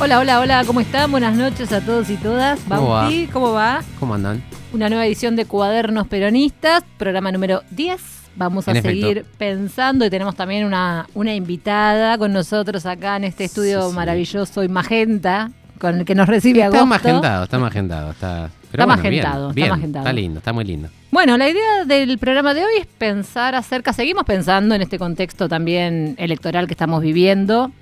Hola, hola, hola, ¿cómo están? Buenas noches a todos y todas. Bauti, ¿cómo va? ¿Cómo andan? Una nueva edición de Cuadernos Peronistas, programa número 10. Vamos a seguir pensando y tenemos también una invitada con nosotros acá en este estudio maravilloso y magenta, con el que nos recibe Agosto. Está magentado. Está magentado. Está lindo, está muy lindo. Bueno, la idea del programa de hoy es pensar seguimos pensando en este contexto también electoral que estamos viviendo,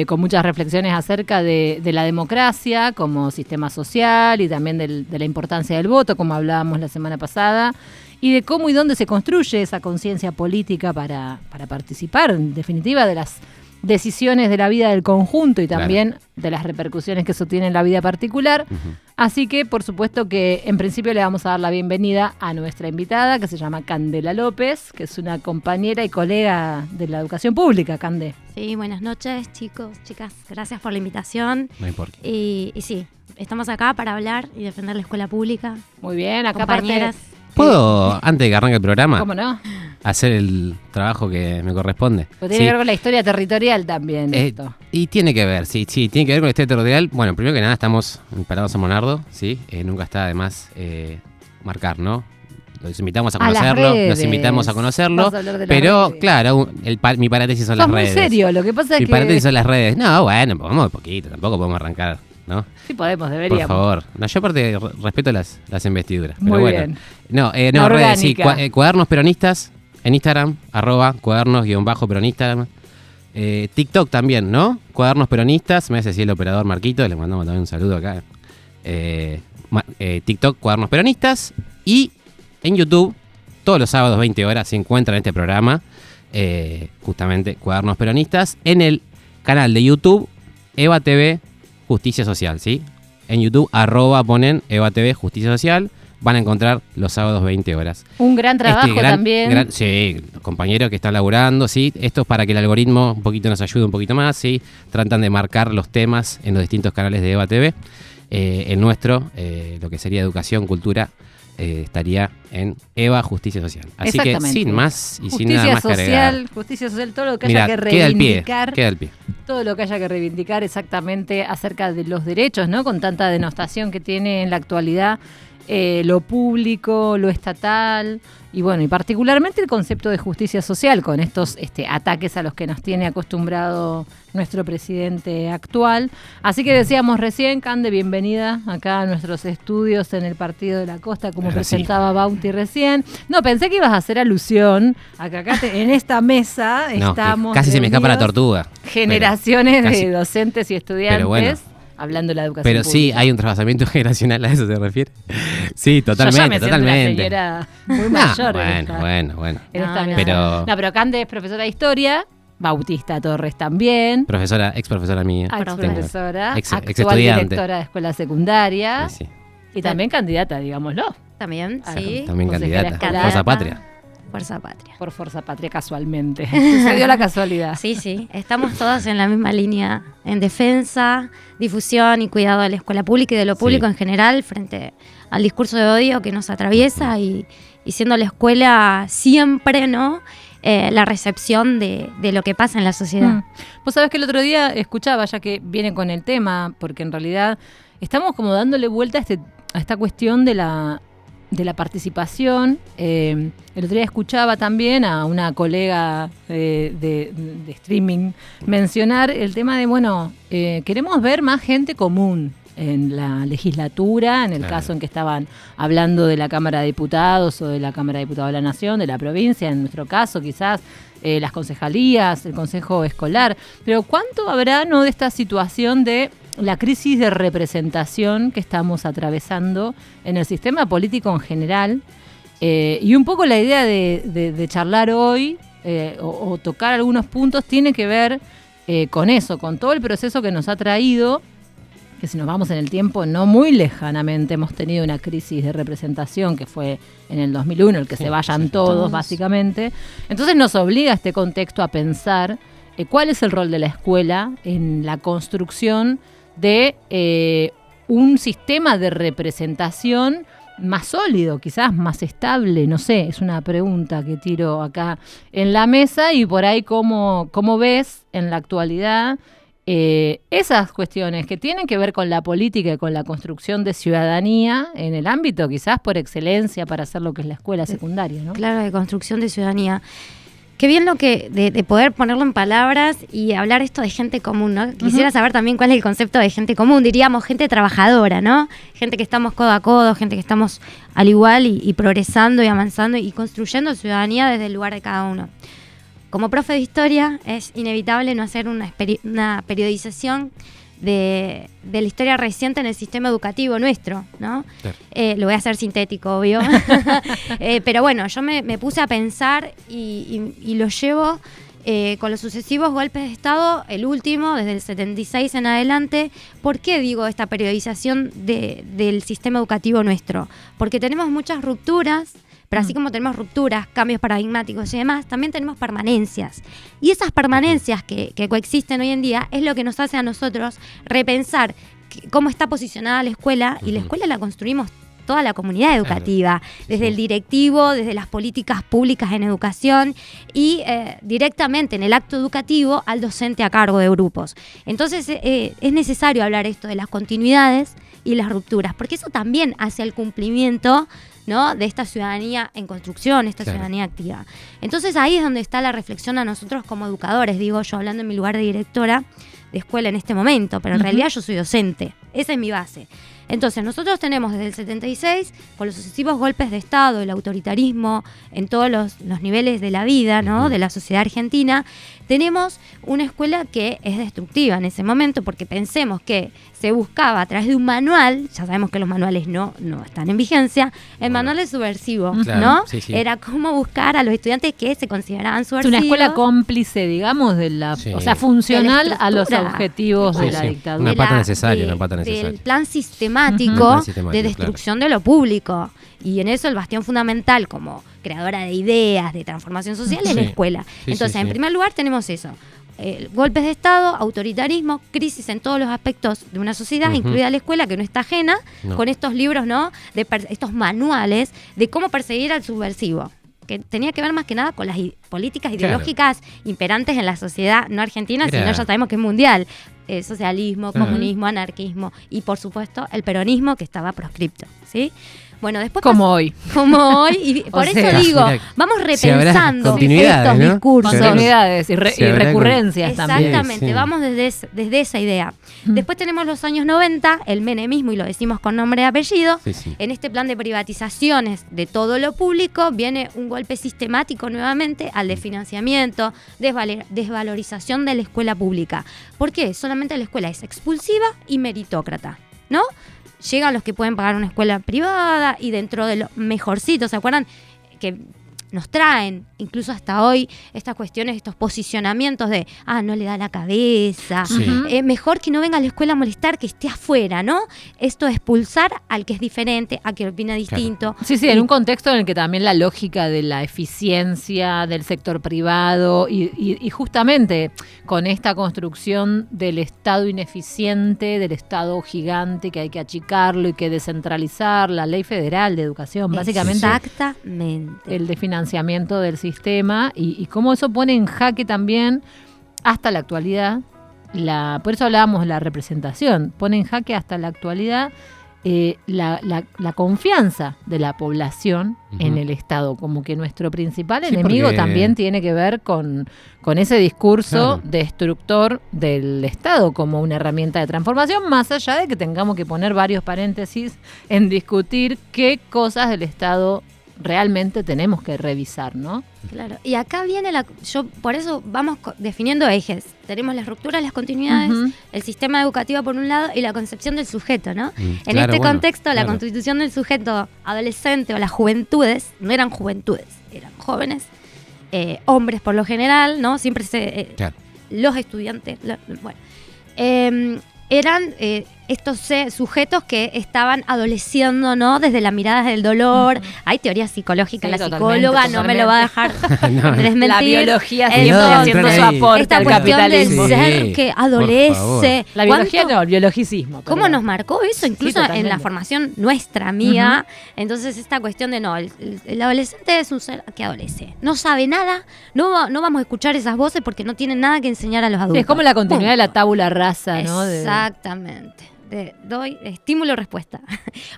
con muchas reflexiones acerca de la democracia como sistema social y también de la importancia del voto, como hablábamos la semana pasada, y de cómo y dónde se construye esa conciencia política para participar, en definitiva, de las decisiones de la vida del conjunto y también de las repercusiones que eso tiene en la vida particular. Uh-huh. Así que, por supuesto que en principio le vamos a dar la bienvenida a nuestra invitada, que se llama Candela López, que es una compañera y colega de la educación pública. Cande. Sí, buenas noches, chicos, chicas. Gracias por la invitación. No hay por qué. Y sí, estamos acá para hablar y defender la escuela pública. Muy bien, acá compañeras. ¿Puedo, antes de que arranque el programa, ¿cómo no?, hacer el trabajo que me corresponde? Pues tiene que ver con la historia territorial también esto. Y tiene que ver, sí, tiene que ver con la historia territorial. Bueno, primero que nada estamos parados en Monardo, ¿sí? Nunca está de más marcar, ¿no? Los invitamos a conocerlo, pero claro, mi paréntesis son las redes. Muy serio, lo que pasa es que... Mi paréntesis son las redes. No, bueno, vamos de poquito, tampoco podemos arrancar, ¿no? Sí podemos, deberíamos. Por favor. No, yo aparte respeto las investiduras. Muy pero bueno. Bien. No, redes, sí. Cuadernos Peronistas en Instagram, @cuadernos_peronistas. TikTok también, ¿no? Cuadernos Peronistas. Me hace así el operador Marquito, le mandamos también un saludo acá. TikTok, Cuadernos Peronistas. Y en YouTube, todos los sábados 20 horas se encuentran este programa, justamente Cuadernos Peronistas, en el canal de YouTube Eva TV Justicia Social, ¿sí? En YouTube, ponen Eva TV Justicia Social, van a encontrar los sábados 20 horas. Un gran trabajo también. Sí, los compañeros que están laburando, ¿sí? Esto es para que el algoritmo un poquito nos ayude un poquito más, ¿sí? Tratan de marcar los temas en los distintos canales de Eva TV. El nuestro, lo que sería educación, cultura, estaría en Eva Justicia Social. Así que sin más y sin nada más que agregar. Justicia social, todo lo que haya que reivindicar. Queda al pie. Todo lo que haya que reivindicar exactamente acerca de los derechos, ¿no? Con tanta denostación que tiene en la actualidad lo público, lo estatal y bueno, y particularmente el concepto de justicia social con estos ataques a los que nos tiene acostumbrado nuestro presidente actual. Así que decíamos recién, Cande, bienvenida acá a nuestros estudios en el Partido de la Costa, como presentaba Bauti recién. No, pensé que ibas a hacer alusión a que acá en esta mesa estamos... Casi se me escapa la tortuga. Generaciones de docentes y estudiantes. Pero bueno, hablando de la educación pero pública. Sí, hay un trazamiento generacional, ¿a eso se refiere? Sí, totalmente, Yo ya me totalmente. Siento una señora muy mayor. Bueno. Pero Cande es profesora de historia, Bautista Torres también. Ex profesora mía. Ex-profesora, ex actual estudiante. Directora de escuela secundaria. Sí. Y también candidata, digámoslo. También, sí. También candidata. Fuerza Patria. Fuerza Patria. Por Fuerza Patria, casualmente. Se dio la casualidad. Sí. Estamos todas en la misma línea, en defensa, difusión y cuidado de la escuela pública y de lo público en general, frente al discurso de odio que nos atraviesa y siendo la escuela siempre, ¿no? La recepción de lo que pasa en la sociedad. Vos sabés que el otro día escuchaba, ya que viene con el tema, porque en realidad estamos como dándole vuelta a esta cuestión de la participación. El otro día escuchaba también a una colega de streaming mencionar el tema de, queremos ver más gente común en la legislatura, en el caso en que estaban hablando de la Cámara de Diputados o de la Cámara de Diputados de la Nación, de la provincia, en nuestro caso quizás, las concejalías, el consejo escolar. Pero ¿cuánto habrá de esta situación de la crisis de representación que estamos atravesando en el sistema político en general? Y un poco la idea de charlar hoy o tocar algunos puntos tiene que ver con eso, con todo el proceso que nos ha traído, que si nos vamos en el tiempo no muy lejanamente hemos tenido una crisis de representación que fue en el 2001, el que se vayan todos básicamente. Entonces nos obliga a este contexto a pensar cuál es el rol de la escuela en la construcción de un sistema de representación más sólido, quizás más estable, no sé, es una pregunta que tiro acá en la mesa y por ahí cómo ves en la actualidad esas cuestiones que tienen que ver con la política y con la construcción de ciudadanía en el ámbito quizás por excelencia para hacer lo que es la escuela secundaria, ¿no? Claro, de construcción de ciudadanía. Qué bien lo que de poder ponerlo en palabras y hablar esto de gente común, ¿no? Quisiera saber también cuál es el concepto de gente común, diríamos gente trabajadora, ¿no? Gente que estamos codo a codo, gente que estamos al igual y progresando y avanzando y construyendo ciudadanía desde el lugar de cada uno. Como profe de historia es inevitable no hacer una periodización de la historia reciente en el sistema educativo nuestro, ¿no? Claro. Lo voy a hacer sintético, obvio. Pero bueno, yo me puse a pensar y lo llevo con los sucesivos golpes de Estado, el último, desde el 76 en adelante. ¿Por qué digo esta periodización del sistema educativo nuestro? Porque tenemos muchas rupturas. Pero así como tenemos rupturas, cambios paradigmáticos y demás, también tenemos permanencias. Y esas permanencias que coexisten hoy en día es lo que nos hace a nosotros repensar cómo está posicionada la escuela. Y la escuela la construimos toda la comunidad educativa, desde el directivo, desde las políticas públicas en educación y directamente en el acto educativo al docente a cargo de grupos. Entonces es necesario hablar esto de las continuidades y las rupturas, porque eso también hace el cumplimiento, ¿no?, de esta ciudadanía en construcción, esta ciudadanía activa. Entonces ahí es donde está la reflexión a nosotros como educadores, digo yo, hablando en mi lugar de directora de escuela en este momento, pero en realidad yo soy docente, esa es mi base. Entonces nosotros tenemos desde el 76, con los sucesivos golpes de Estado, el autoritarismo en todos los niveles de la vida, ¿no?, de la sociedad argentina, tenemos una escuela que es destructiva en ese momento, porque pensemos que se buscaba a través de un manual, ya sabemos que los manuales no están en vigencia, el manual es subversivo, claro, ¿no? Sí, sí. Era cómo buscar a los estudiantes que se consideraban subversivos. Es una escuela cómplice, digamos, de la, o sea, funcional a los objetivos de la dictadura. Una pata necesaria. Del plan sistemático de destrucción de lo público. Y en eso el bastión fundamental como creadora de ideas, de transformación social es la escuela. Entonces, en primer lugar tenemos eso. Golpes de Estado, autoritarismo, crisis en todos los aspectos de una sociedad, incluida la escuela, que no está ajena, con estos libros, ¿no?, estos manuales de cómo perseguir al subversivo, que tenía que ver más que nada con las políticas ideológicas imperantes en la sociedad no argentina, sino ya sabemos que es mundial. Socialismo, comunismo, anarquismo y, por supuesto, el peronismo, que estaba proscripto, ¿sí? Bueno, después como hoy, y por eso digo, vamos repensando estos ¿no? discursos. Continuidades y recurrencias también. Exactamente, vamos desde esa idea. Después tenemos los años 90, el menemismo, y lo decimos con nombre y apellido. En este plan de privatizaciones de todo lo público viene un golpe sistemático nuevamente al desfinanciamiento, desvalorización de la escuela pública. ¿Por qué? Solamente la escuela es expulsiva y meritócrata, ¿no? Llegan los que pueden pagar una escuela privada y dentro de lo mejorcito, ¿se acuerdan? Que nos traen, incluso hasta hoy, estas cuestiones, estos posicionamientos de, no le da la cabeza, mejor que no venga a la escuela a molestar, que esté afuera, ¿no? Esto es expulsar al que es diferente, a que opina distinto. Claro. Sí, en un contexto en el que también la lógica de la eficiencia del sector privado y justamente con esta construcción del Estado ineficiente, del Estado gigante que hay que achicarlo y que descentralizar, la ley federal de educación, básicamente. Exactamente. El de financiamiento del sistema y cómo eso pone en jaque también hasta la actualidad, por eso hablábamos de la representación, pone en jaque hasta la actualidad la confianza de la población en el Estado, como que nuestro principal enemigo también tiene que ver con ese discurso destructor del Estado como una herramienta de transformación, más allá de que tengamos que poner varios paréntesis en discutir qué cosas del Estado realmente tenemos que revisar, ¿no? Claro, y acá viene por eso vamos definiendo ejes. Tenemos las rupturas, las continuidades, el sistema educativo por un lado y la concepción del sujeto, ¿no? En este contexto, la constitución del sujeto adolescente o las juventudes, no eran juventudes, eran jóvenes, hombres por lo general, ¿no? Siempre los estudiantes, eran estos sujetos que estaban adoleciendo, ¿no? Desde la mirada del dolor. Hay teorías psicológicas, Sí, la totalmente, psicóloga no me lo va a dejar desmentir. La biología Entonces, haciendo su aporte esta al cuestión del capitalismo. ser que adolece. La biología ¿Cuánto- no, el biologicismo. ¿Cómo perdón. nos marcó eso? Incluso en totalmente. la formación nuestra, mía. Entonces, esta cuestión de el adolescente es un ser que adolece. No sabe nada, no vamos a escuchar esas voces porque no tienen nada que enseñar a los adultos. Sí, es como la continuidad de la Punto. tabula rasa, ¿no? Exactamente. Doy estímulo-respuesta.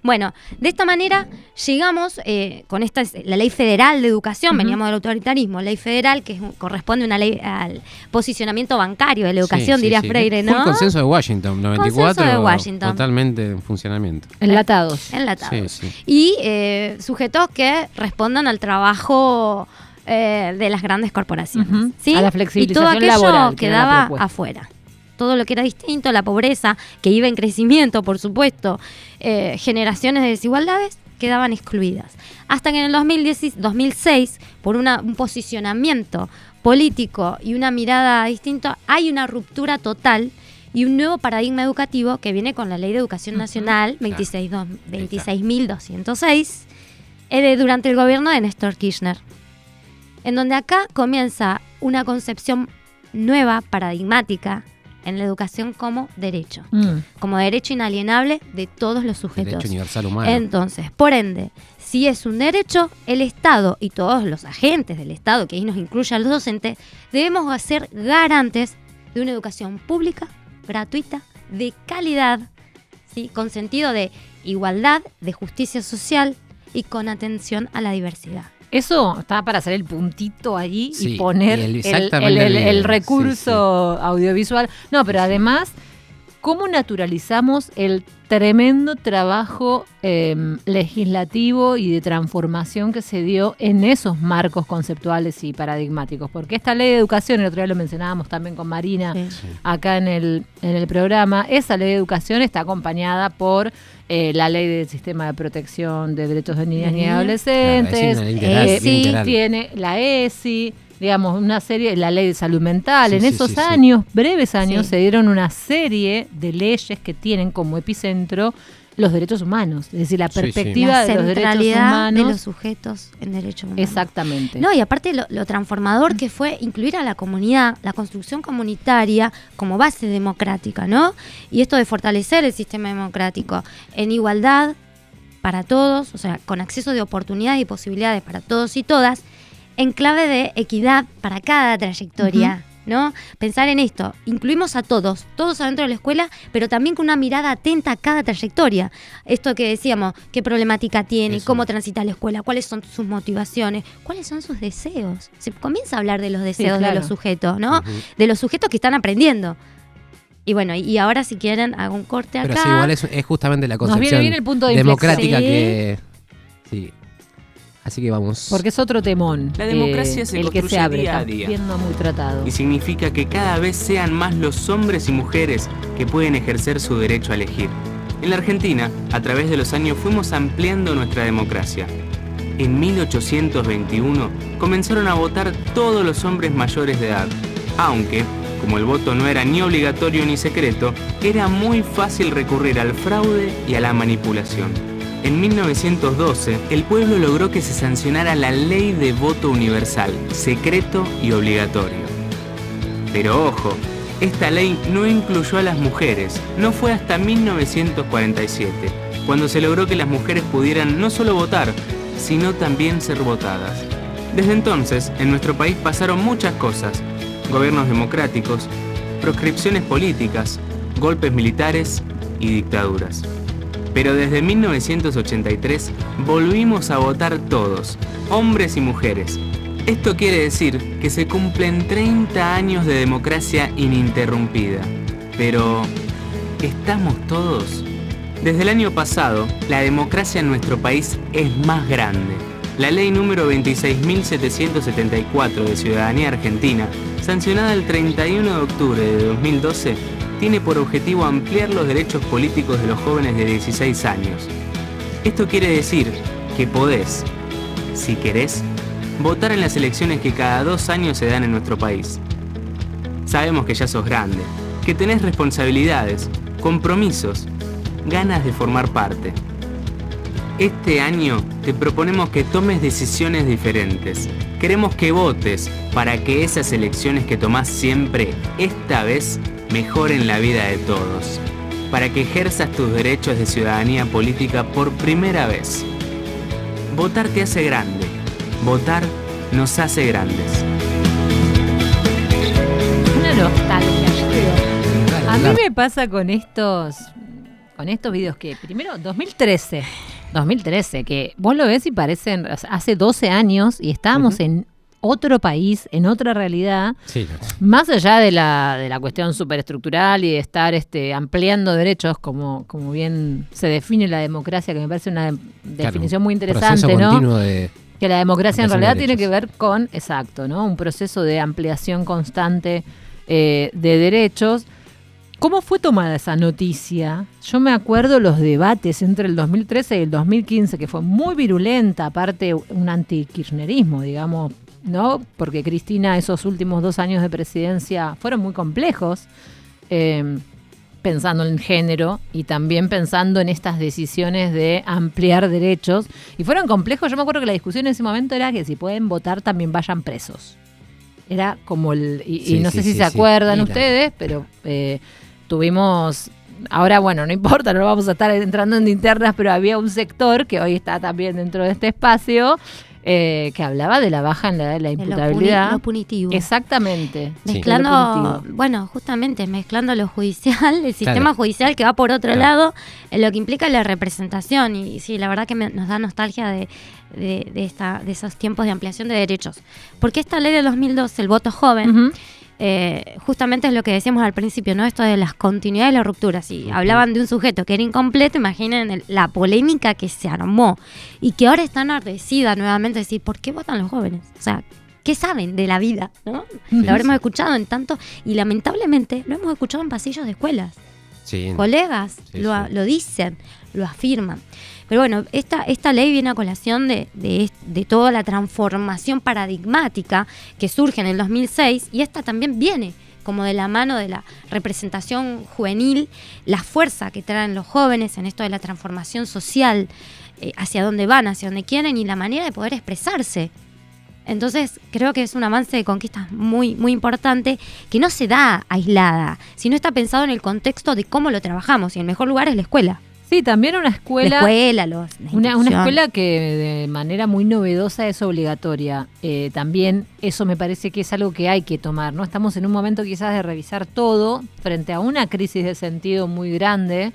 Bueno, de esta manera llegamos con la ley federal de educación, veníamos del autoritarismo, ley federal que corresponde a una ley al posicionamiento bancario de la educación, diría Freire, ¿no? Fue el consenso de Washington, 94, Consenso de Washington. totalmente en funcionamiento. Enlatados. Enlatados. Sí, sí. Y sujetos que respondan al trabajo de las grandes corporaciones. Ujú. ¿Sí? A la y todo flexibilización aquello laboral, que era la quedaba propuesta. afuera. Todo lo que era distinto, la pobreza, que iba en crecimiento, por supuesto, generaciones de desigualdades, quedaban excluidas. Hasta que en el 2006, por un posicionamiento político y una mirada distinta, hay una ruptura total y un nuevo paradigma educativo que viene con la Ley de Educación Nacional 26.206 durante el gobierno de Néstor Kirchner, en donde acá comienza una concepción nueva, paradigmática, en la educación como derecho inalienable de todos los sujetos. Derecho universal humano. Entonces, por ende, si es un derecho, el Estado y todos los agentes del Estado, que ahí nos incluye a los docentes, debemos ser garantes de una educación pública, gratuita, de calidad, ¿sí? Con sentido de igualdad, de justicia social y con atención a la diversidad. Eso está para hacer el puntito allí Sí, y poner y exactamente el recurso audiovisual. No, pero además, ¿cómo naturalizamos el tremendo trabajo legislativo y de transformación que se dio en esos marcos conceptuales y paradigmáticos? Porque esta ley de educación, el otro día lo mencionábamos también con Marina, acá en el programa, esa ley de educación está acompañada por la ley del sistema de protección de derechos de niñas y adolescentes, Claro, es una ley integral. tiene la ESI, digamos, una serie, la ley de salud mental. Sí, En sí, esos sí, sí. años, breves años, Sí. se dieron una serie de leyes que tienen como epicentro los derechos humanos, es decir, la Sí, sí. perspectiva La de los derechos centralidad humanos. de los sujetos en derechos humanos. Exactamente. No, y aparte lo transformador que fue incluir a la comunidad, la construcción comunitaria como base democrática, ¿no? Y esto de fortalecer el sistema democrático en igualdad para todos, o sea, con acceso de oportunidades y posibilidades para todos y todas, en clave de equidad para cada trayectoria, ¿no? Pensar en esto, incluimos a todos adentro de la escuela, pero también con una mirada atenta a cada trayectoria. Esto que decíamos, qué problemática tiene, Eso. cómo transita la escuela, cuáles son sus motivaciones, cuáles son sus deseos. Se comienza a hablar de los deseos claro. de los sujetos, ¿no? Ujú. De los sujetos que están aprendiendo. Y bueno, y ahora si quieren hago un corte acá. Pero sí, igual es justamente la Nos viene concepción bien el punto de democrática inflexión. que... Sí. Así que vamos. Porque es otro temón. La democracia se el que se construye abre, día a también día. no muy tratado. Y significa que cada vez sean más los hombres y mujeres que pueden ejercer su derecho a elegir. En la Argentina, a través de los años fuimos ampliando nuestra democracia. En 1821 comenzaron a votar todos los hombres mayores de edad, aunque, como el voto no era ni obligatorio ni secreto, era muy fácil recurrir al fraude y a la manipulación. En 1912, el pueblo logró que se sancionara la ley de voto universal, secreto y obligatorio. Pero ojo, esta ley no incluyó a las mujeres, no fue hasta 1947, cuando se logró que las mujeres pudieran no solo votar, sino también ser votadas. Desde entonces, en nuestro país pasaron muchas cosas: gobiernos democráticos, proscripciones políticas, golpes militares y dictaduras. Pero desde 1983 volvimos a votar todos, hombres y mujeres. Esto quiere decir que se cumplen 30 años de democracia ininterrumpida. Pero, ¿estamos todos? Desde el año pasado, la democracia en nuestro país es más grande. La ley número 26.774 de Ciudadanía Argentina, sancionada el 31 de octubre de 2012, tiene por objetivo ampliar los derechos políticos de los jóvenes de 16 años. Esto quiere decir que podés, si querés, votar en las elecciones que cada 2 años se dan en nuestro país. Sabemos que ya sos grande, que tenés responsabilidades, compromisos ganas de formar parte. Este año te proponemos que tomes decisiones diferentes. Queremos que votes para que esas elecciones que tomás siempre, esta vez, mejoren la vida de todos. Para que ejerzas tus derechos de ciudadanía política por primera vez. Votar te hace grande. Votar nos hace grandes. Una nostalgia, yo digo. A mí me pasa con estos videos que, primero, 2013, que vos lo ves y parecen, hace 12 años y estábamos en otro país, en otra realidad, Sí. más allá de la cuestión superestructural y de estar ampliando derechos, como bien se define la democracia, que me parece una definición muy interesante, proceso ¿no? continuo de Que la democracia en ampliación de realidad tiene que derechos. ver con, exacto, ¿no? Un proceso de ampliación constante de derechos. ¿Cómo fue tomada esa noticia? Yo me acuerdo los debates entre el 2013 y el 2015, que fue muy virulenta, aparte un anti-kirchnerismo, digamos, ¿no? Porque Cristina, esos últimos 2 años de presidencia fueron muy complejos, pensando en género y también pensando en estas decisiones de ampliar derechos. Y fueron complejos. Yo me acuerdo que la discusión en ese momento era que si pueden votar también vayan presos. Era como y no sé si se acuerdan ustedes, pero tuvimos... Ahora, bueno, no importa, no vamos a estar entrando en internas, pero había un sector que hoy está también dentro de este espacio que hablaba de la baja en la edad de la imputabilidad. Lo punitivo. Exactamente. Mezclando, bueno, justamente mezclando lo judicial, el sistema Claro. judicial que va por otro Claro. lado, en lo que implica la representación. Y sí, la verdad que nos da nostalgia de esos tiempos de ampliación de derechos. Porque esta ley de 2012, el voto joven, Ujú. justamente es lo que decíamos al principio, ¿no? Esto de las continuidades y las rupturas. Si hablaban de un sujeto que era incompleto, imaginen la polémica que se armó y que ahora está enardecida nuevamente, decir, ¿por qué votan los jóvenes? O sea, ¿qué saben de la vida? ¿No? Lo habremos escuchado en tanto, y lamentablemente lo hemos escuchado en pasillos de escuelas. Sí. Colegas Sí, lo dicen, lo afirman. Pero bueno, esta ley viene a colación de toda la transformación paradigmática que surge en el 2006, y esta también viene como de la mano de la representación juvenil, la fuerza que traen los jóvenes en esto de la transformación social, hacia dónde van, hacia dónde quieren, y la manera de poder expresarse. Entonces creo que es un avance de conquistas muy, muy importante, que no se da aislada, sino está pensado en el contexto de cómo lo trabajamos, y el mejor lugar es la escuela. Sí, también una escuela. Una Una escuela que de manera muy novedosa es obligatoria. También eso me parece que es algo que hay que tomar, ¿no? Estamos en un momento quizás de revisar todo frente a una crisis de sentido muy grande,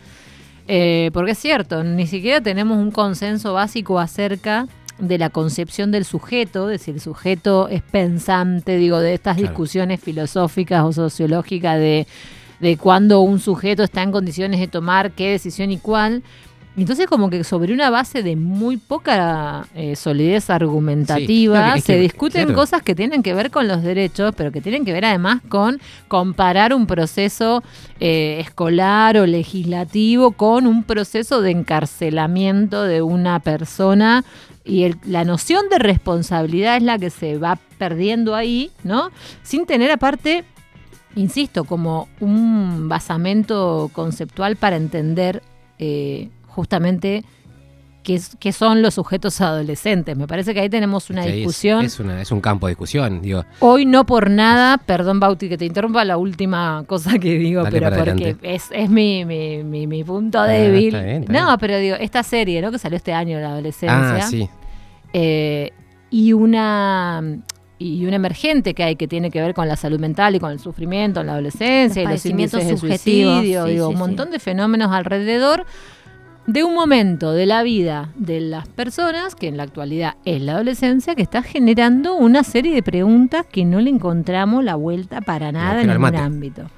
porque es cierto, ni siquiera tenemos un consenso básico acerca de la concepción del sujeto, de si el sujeto es pensante, digo, de estas discusiones filosóficas o sociológicas de cuándo un sujeto está en condiciones de tomar qué decisión y cuál. Entonces, como que sobre una base de muy poca solidez argumentativa, Sí, se discuten claro. cosas que tienen que ver con los derechos, pero que tienen que ver además con comparar un proceso escolar o legislativo con un proceso de encarcelamiento de una persona. Y la noción de responsabilidad es la que se va perdiendo ahí, ¿no? Sin tener aparte, insisto, como un basamento conceptual para entender justamente qué son los sujetos adolescentes. Me parece que ahí tenemos una Sí, discusión. es un campo de discusión, digo. Hoy no por nada, perdón Bauti que te interrumpa la última cosa que digo, Dale pero para porque adelante. es mi punto débil. Está bien, está No, bien. pero digo, esta serie, ¿no? Que salió este año, la adolescencia. Ah, sí. Y una emergente que hay que tiene que ver con la salud mental y con el sufrimiento en la adolescencia, Los y los índices de padecimientos suicidio, subjetivos, sí, digo, sí, un sí. montón de fenómenos alrededor de un momento de la vida de las personas, que en la actualidad es la adolescencia, que está generando una serie de preguntas que no le encontramos la vuelta para nada en agujero al ningún mate. ámbito.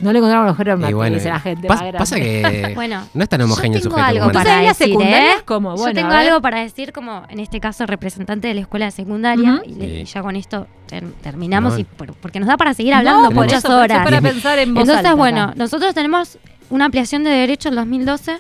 No le encontramos el agujero al Y mate, bueno, dice la gente más grande. pasa que Bueno, no es tan homogéneo el yo tengo sujeto. algo como Entonces para ahí la decir, secundaria ¿eh? es como, bueno, yo tengo a ver. algo para decir, como en este caso representante de la escuela secundaria, Ujú. y Sí. ya con esto terminamos, No. y porque nos da para seguir hablando No, por muchas eso, horas. para pensar en voz Entonces, alta bueno, acá. nosotros tenemos una ampliación de derechos en 2012,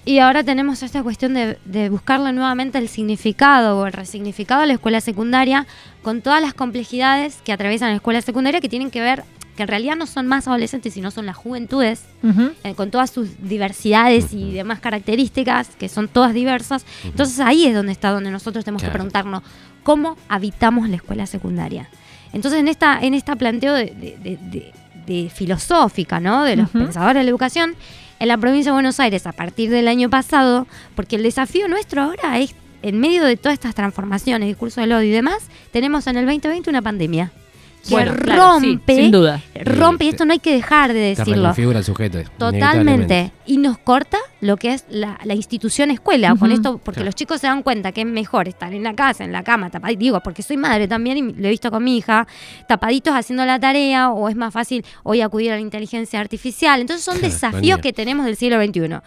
y ahora tenemos esta cuestión de buscarle nuevamente el significado o el resignificado a la escuela secundaria, con todas las complejidades que atraviesan la escuela secundaria, que tienen que ver que en realidad no son más adolescentes, sino son las juventudes, Ujú. con todas sus diversidades y demás características, que son todas diversas. Entonces ahí es donde nosotros tenemos que Claro. preguntarnos cómo habitamos la escuela secundaria. Entonces en esta planteo de filosófica, ¿no? De los Ujú. pensadores de la educación, en la provincia de Buenos Aires, a partir del año pasado, porque el desafío nuestro ahora es, en medio de todas estas transformaciones, discurso del odio y demás, tenemos en el 2020 una pandemia que Bueno, claro, sí, rompe, sin duda. rompe, y Sí, esto no hay que dejar de Te decirlo. reconfigura el sujeto. Totalmente. inevitablemente. Y nos corta lo que es la institución escuela. Ujú. Con esto, porque Claro. los chicos se dan cuenta que es mejor estar en la casa, en la cama, tapaditos. Digo, porque soy madre también y lo he visto con mi hija, tapaditos haciendo la tarea, o es más fácil hoy acudir a la inteligencia artificial. Entonces son Claro, desafíos venía. que tenemos del siglo XXI.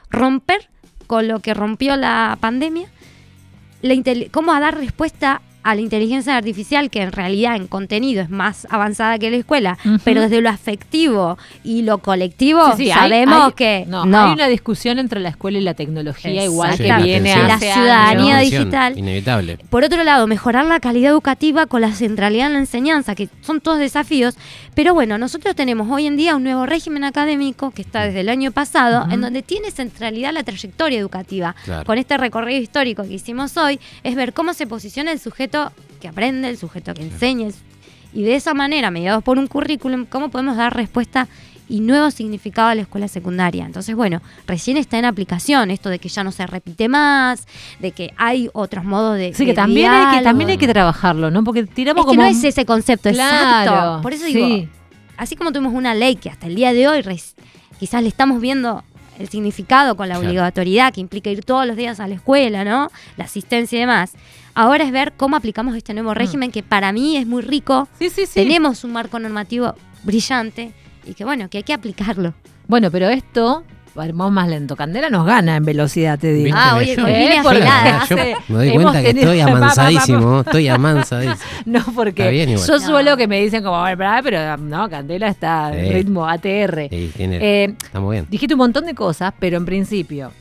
Romper con lo que rompió la pandemia, cómo a dar respuesta a la inteligencia artificial, que en realidad en contenido es más avanzada que la escuela, Ujú. pero desde lo afectivo y lo colectivo Sí, sí, sabemos que no, no. hay una discusión entre la escuela y la tecnología, igual que Exacto. viene La hace ciudadanía años. digital. Inevitable. Por otro lado, mejorar la calidad educativa con la centralidad en la enseñanza, que son todos desafíos. Pero bueno, nosotros tenemos hoy en día un nuevo régimen académico que está desde el año pasado, Ujú. en donde tiene centralidad la trayectoria educativa. Claro. Con este recorrido histórico que hicimos hoy, es ver cómo se posiciona el sujeto que aprende, el sujeto que enseña. Y de esa manera, mediados por un currículum, cómo podemos dar respuesta y nuevo significado a la escuela secundaria. Entonces, bueno, recién está en aplicación esto de que ya no se repite más, de que hay otros modos de Sí, que de también hay que trabajarlo, ¿no? Porque tiramos Es que como... no es ese concepto, Claro, exacto. Por eso digo, sí. así como tuvimos una ley que hasta el día de hoy quizás le estamos viendo el significado con la Claro. obligatoriedad que implica ir todos los días a la escuela, ¿no? La asistencia y demás. Ahora es ver cómo aplicamos este nuevo régimen que para mí es muy rico. Sí, sí, sí. Tenemos un marco normativo brillante y que bueno, que hay que aplicarlo. Bueno, pero esto, vamos más lento. Candela nos gana en velocidad, te digo. ¿Viste? Ah, oye, Yo- con línea porque afilada. Yo hace- me doy hemos cuenta que tenido- estoy amansadísimo. Estoy amansadísimo. No, Está porque bien igual. yo No. suelo que me dicen como, "Ay, pero no, Candela está Sí. ritmo ATR. Sí, tiene- está muy bien. Dijiste un montón de cosas, pero en principio,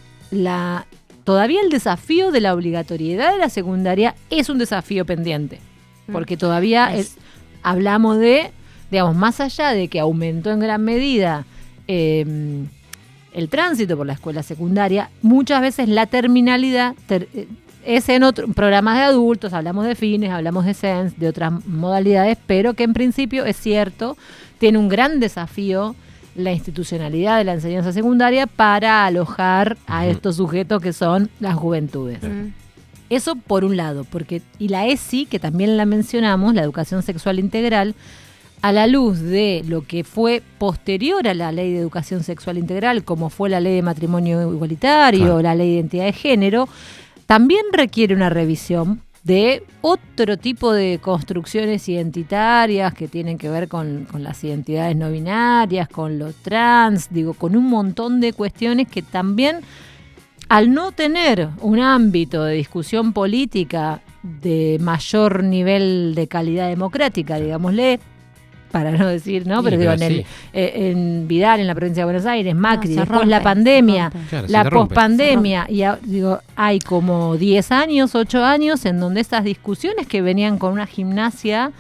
todavía el desafío de la obligatoriedad de la secundaria es un desafío pendiente. Porque todavía hablamos de, digamos, más allá de que aumentó en gran medida el tránsito por la escuela secundaria, muchas veces la terminalidad es en otros programas de adultos, hablamos de fines, hablamos de SENS, de otras modalidades, pero que en principio es cierto, tiene un gran desafío la institucionalidad de la enseñanza secundaria para alojar a Ujú. estos sujetos que son las juventudes. Mm. Eso por un lado, y la ESI, que también la mencionamos, la educación sexual integral, a la luz de lo que fue posterior a la ley de educación sexual integral, como fue la ley de matrimonio igualitario, Claro. la ley de identidad de género, también requiere una revisión de otro tipo de construcciones identitarias que tienen que ver con las identidades no binarias, con lo trans, con un montón de cuestiones que también, al no tener un ámbito de discusión política de mayor nivel de calidad democrática, digámosle, para no decir, ¿no? Sí, Pero digo, pero en Vidal, en la provincia de Buenos Aires, Macri, se después rompe, la pandemia, se rompe. Claro, se la te rompe. pospandemia, y hay como 10 años, 8 años, en donde estas discusiones que venían con una gimnasia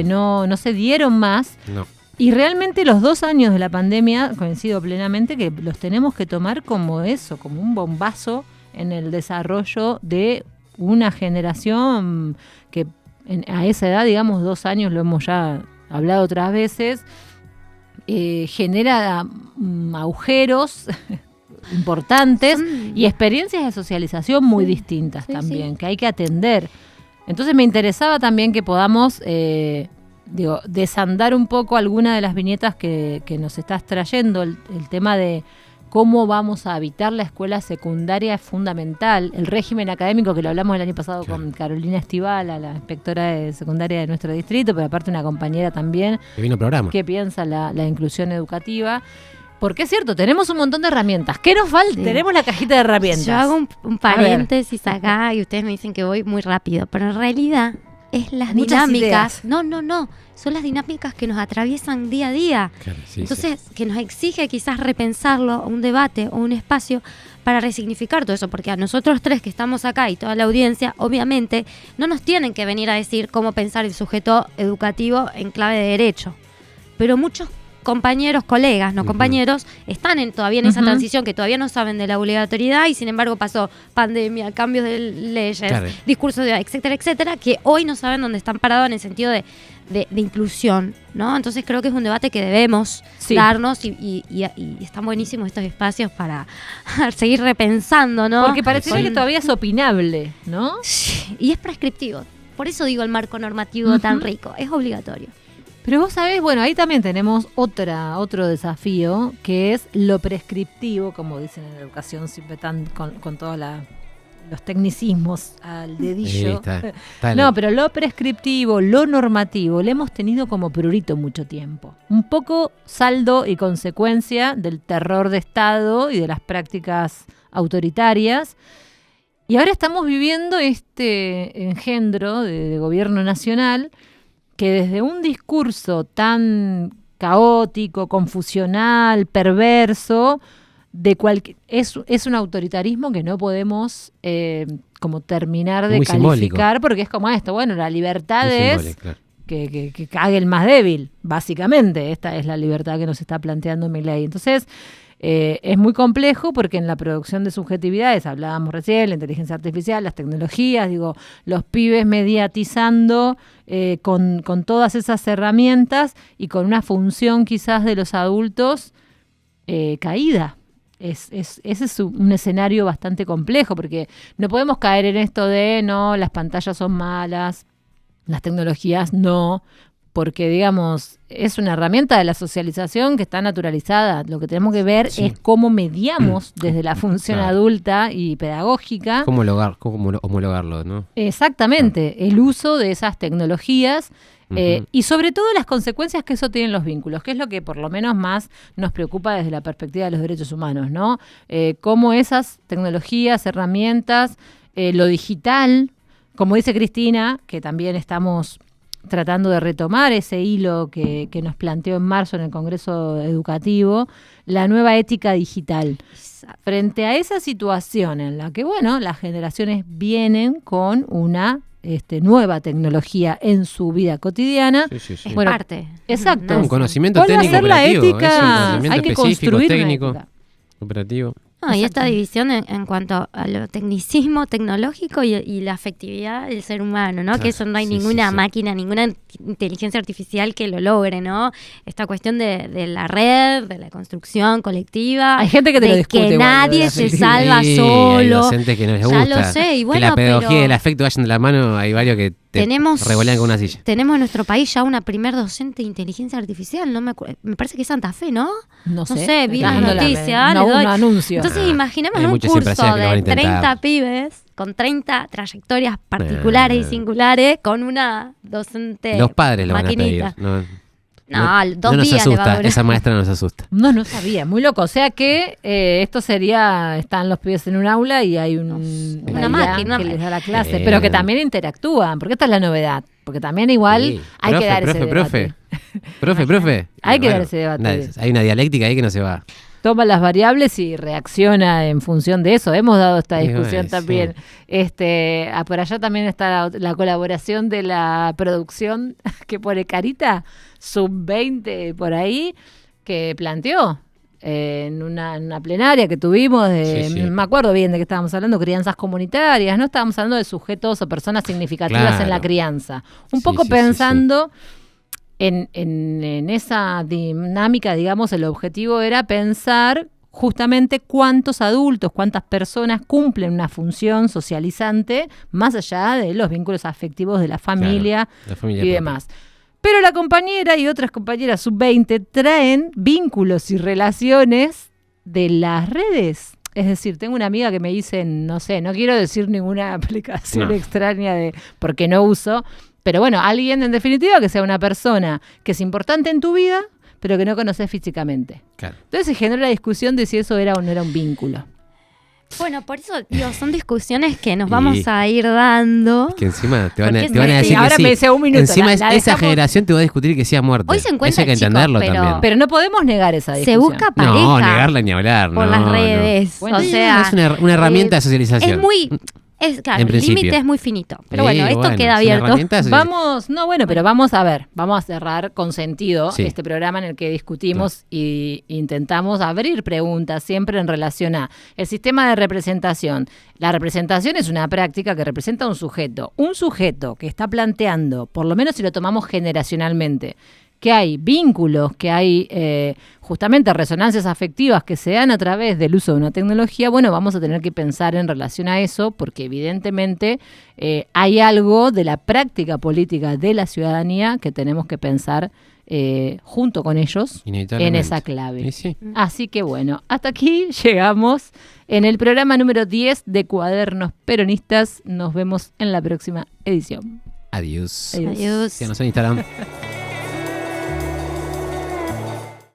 no se dieron más. No. Y realmente los 2 años de la pandemia, coincido plenamente, que los tenemos que tomar como eso, como un bombazo en el desarrollo de una generación que a esa edad, digamos, 2 años, lo hemos ya hablado otras veces, genera agujeros importantes y experiencias de socialización muy distintas Sí, también, sí. que hay que atender. Entonces me interesaba también que podamos desandar un poco alguna de las viñetas que nos estás trayendo. El tema de cómo vamos a habitar la escuela secundaria es fundamental. El régimen académico, que lo hablamos el año pasado Claro. con Carolina Estivala, la inspectora de secundaria de nuestro distrito, pero aparte una compañera también Que vino programa. que piensa la inclusión educativa. Porque es cierto, tenemos un montón de herramientas. ¿Qué nos falta? Sí. Tenemos la cajita de herramientas. Yo hago un paréntesis acá y ustedes me dicen que voy muy rápido, pero en realidad es las Muchas dinámicas. ideas. No, son las dinámicas que nos atraviesan día a día. Claro, sí, Entonces, que nos exige quizás repensarlo, un debate o un espacio para resignificar todo eso, porque a nosotros tres que estamos acá y toda la audiencia, obviamente, no nos tienen que venir a decir cómo pensar el sujeto educativo en clave de derecho. pero muchos compañeros, colegas, no compañeros, están todavía en esa transición, que todavía no saben de la obligatoriedad, y sin embargo pasó pandemia, cambios de leyes, discursos de etcétera, etcétera, que hoy no saben dónde están parados en el sentido de inclusión, ¿no? Entonces creo que es un debate que debemos darnos y están buenísimos estos espacios para seguir repensando, ¿no? Porque parecería que todavía es opinable, ¿no? Y es prescriptivo. Por eso digo el marco normativo tan rico, es obligatorio. Pero vos sabés, bueno, ahí también tenemos otro desafío, que es lo prescriptivo, como dicen en la educación, siempre están con todos los tecnicismos al dedillo. No, pero lo prescriptivo, lo normativo, lo hemos tenido como prurito mucho tiempo. Un poco saldo y consecuencia del terror de Estado y de las prácticas autoritarias. Y ahora estamos viviendo este engendro de gobierno nacional que desde un discurso tan caótico, confusional, perverso, es un autoritarismo que no podemos como terminar de calificar, porque es como esto, bueno, la libertad es que cague el más débil, básicamente. Esta es la libertad que nos está planteando Milei. Entonces, es muy complejo porque en la producción de subjetividades, hablábamos recién, la inteligencia artificial, las tecnologías, los pibes mediatizando con todas esas herramientas y con una función quizás de los adultos caída. Ese es un escenario bastante complejo, porque no podemos caer en esto de no, las pantallas son malas, las tecnologías no, porque digamos, es una herramienta de la socialización que está naturalizada. Lo que tenemos que ver es cómo mediamos desde la función adulta y pedagógica. Cómo homologarlo, ¿no? Exactamente, el uso de esas tecnologías. Y sobre todo las consecuencias que eso tiene en los vínculos, que es lo que por lo menos más nos preocupa desde la perspectiva de los derechos humanos, ¿no? Cómo esas tecnologías, herramientas, lo digital, como dice Cristina, que también estamos tratando de retomar ese hilo que nos planteó en marzo en el Congreso Educativo, la nueva ética digital. Frente a esa situación en la que, bueno, las generaciones vienen con una nueva tecnología en su vida cotidiana. Es parte. Exacto. Un conocimiento ¿Cuál va a técnico ser la operativo, ética? es un conocimiento Hay que específico, construir técnico, una ética. operativo. Y esta división en cuanto a lo tecnicismo tecnológico y la afectividad del ser humano, ¿no? Que eso no hay ninguna máquina, ninguna inteligencia artificial que lo logre, ¿no? Esta cuestión de la red, de la construcción colectiva. Hay gente que te lo discute. Que nadie se salva solo. Hay docentes que no les gusta. Ya lo sé. Y bueno, que la pedagogía y el afecto vayan de la mano. Hay varios que te revolean con una silla. Tenemos en nuestro país ya una primer docente de inteligencia artificial. Me parece que es Santa Fe, ¿no? No sé. Vi las noticias. No, un anuncio. Entonces imaginemos un curso de 30 pibes con 30 trayectorias particulares y singulares con una docente. Los padres lo maquinita. van a pedir. No, 2 no nos días asusta, le va a durar. esa maestra nos asusta. No sabía, muy loco. O sea que esto sería, están los pibes en un aula y hay una máquina que les da la clase, pero que también interactúan, porque esta es la novedad. Porque también igual hay que dar ese debate. Profe. Hay que dar ese debate. Hay una dialéctica ahí que no se va. Toma las variables y reacciona en función de eso. Hemos dado esta discusión también. Por allá también está la colaboración de la producción que pone carita, Sub-20 por ahí, que planteó en una plenaria que tuvimos, no me acuerdo bien de qué estábamos hablando, crianzas comunitarias, ¿no? Estábamos hablando de sujetos o personas significativas en la crianza. Un poco pensando... En esa dinámica, digamos, el objetivo era pensar justamente cuántos adultos, cuántas personas cumplen una función socializante más allá de los vínculos afectivos de la familia y demás. Pero la compañera y otras compañeras sub-20 traen vínculos y relaciones de las redes. Es decir, tengo una amiga que me dice, no sé, no quiero decir ninguna aplicación extraña porque no uso, pero bueno, alguien en definitiva que sea una persona que es importante en tu vida, pero que no conoces físicamente. Claro. Entonces se generó la discusión de si eso era o no era un vínculo. Bueno, por eso, son discusiones que nos vamos a ir dando. Que encima te van a decir ahora que me dice un minuto. Encima esa generación te va a discutir que sea muerte. Hoy se encuentra, eso hay que entenderlo también. Pero no podemos negar esa discusión. Se busca pareja. No, negarla ni hablar. Por las redes. Bueno, o sea, es una herramienta de socialización. Claro, En el límite principio. es muy finito. Pero Sí, bueno, esto queda es una abierto. herramienta, Pero vamos a ver, vamos a cerrar con sentido Sí. este programa en el que discutimos y intentamos abrir preguntas siempre en relación a el sistema de representación. La representación es una práctica que representa a un sujeto que está planteando, por lo menos si lo tomamos generacionalmente, que hay vínculos, que hay justamente resonancias afectivas que se dan a través del uso de una tecnología. Bueno, vamos a tener que pensar en relación a eso, porque evidentemente hay algo de la práctica política de la ciudadanía que tenemos que pensar junto con ellos en Inevitablemente. esa clave. Y sí. Así que bueno, hasta aquí llegamos en el programa número 10 de Cuadernos Peronistas. Nos vemos en la próxima edición. Adiós. Adiós. Adiós. Síganos en Instagram.